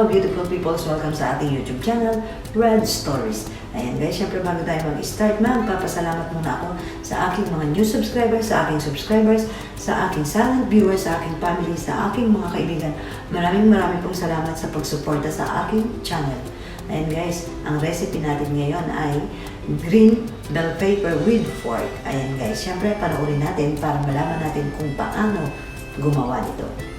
Hello beautiful people, welcome sa ating YouTube channel, Red Stories. Ayan guys, syempre bago tayo mag-start, magpapasalamat muna ako sa aking mga new subscribers, sa aking subscribers, sa aking silent viewers, sa aking family, sa aking mga kaibigan. Maraming pong salamat sa pagsuporta sa aking channel. Ayan guys, ang recipe natin ngayon ay green bell pepper with fork. Ayan guys, syempre panoorin natin para malaman natin kung paano gumawa nito.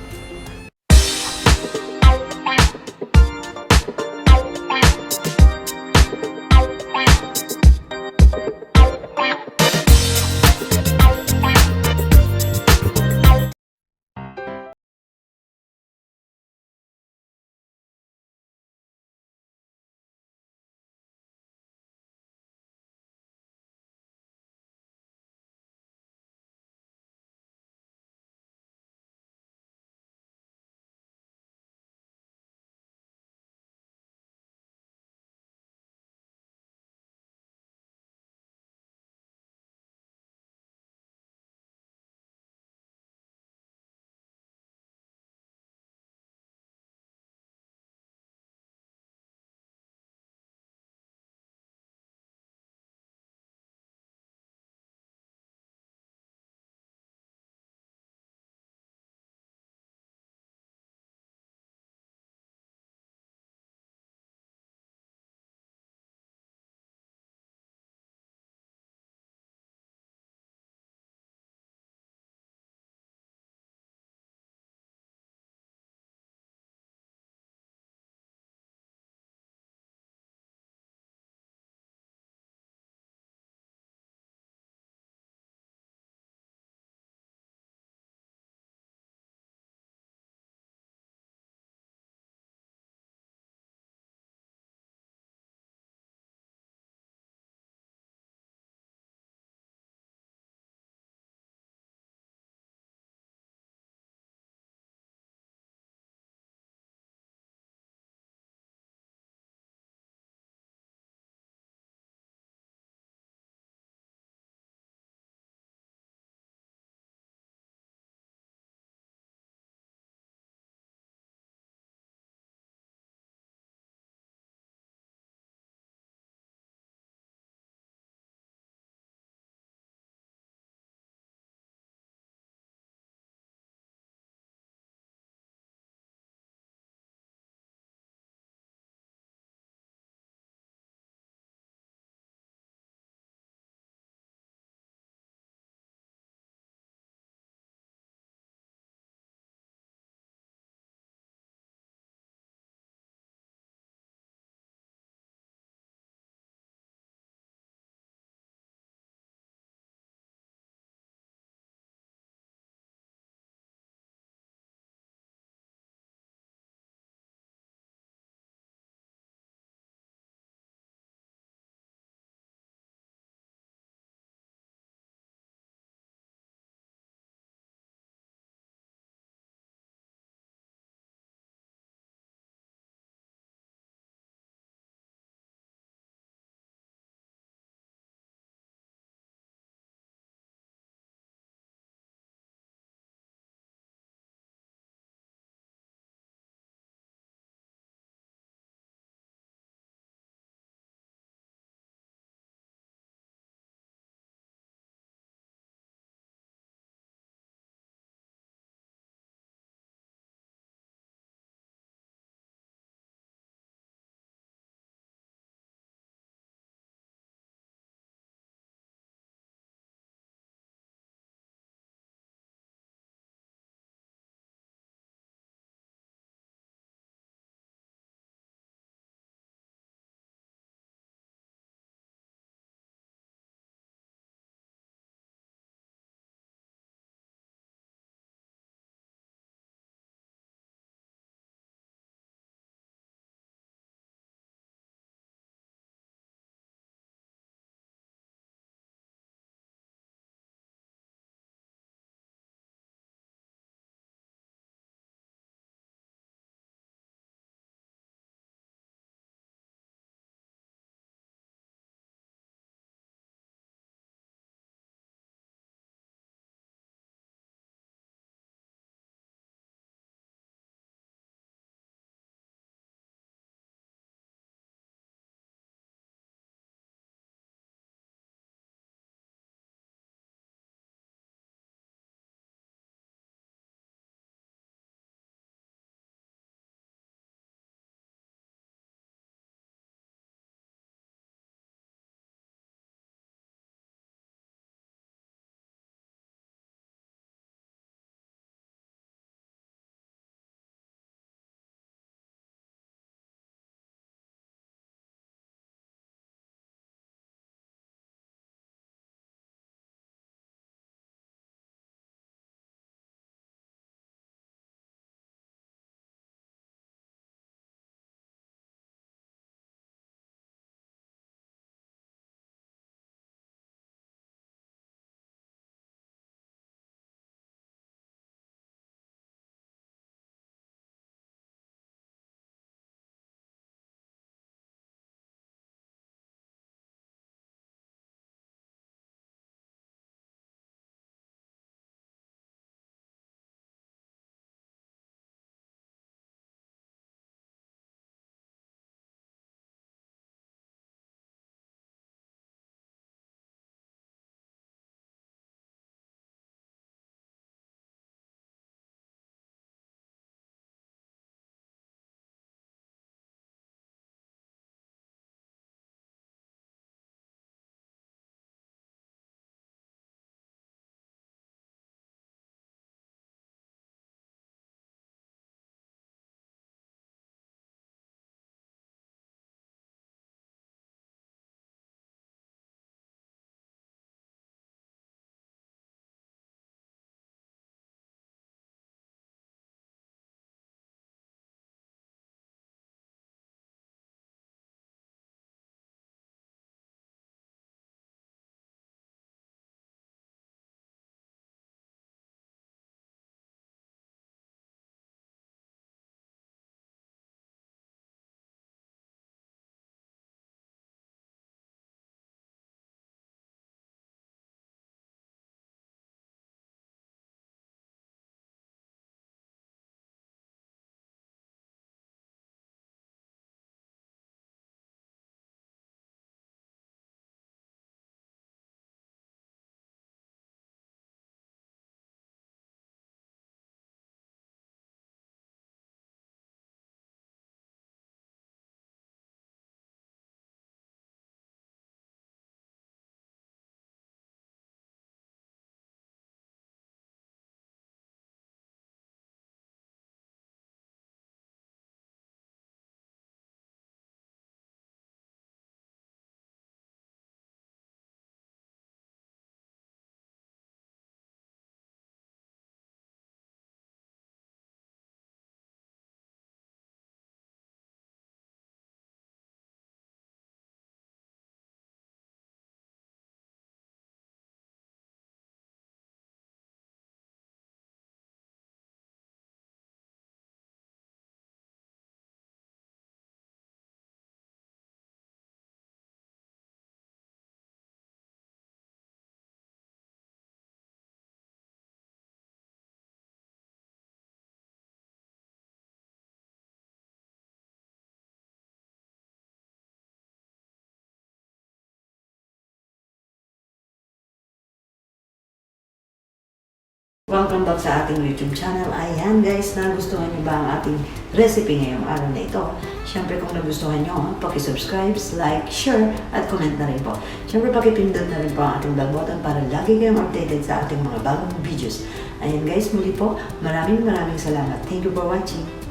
Welcome back sa ating YouTube channel. Ayan guys, nagustuhan niyo ba ang ating recipe ngayong araw na ito? Siyempre kung nagustuhan niyo, paki-subscribe, like, share, at comment na rin po. Siyempre paki-pindot na rin po ang ating bell button para lagi kayong updated sa ating mga bagong videos. Ayan guys, muli po, maraming salamat. Thank you for watching.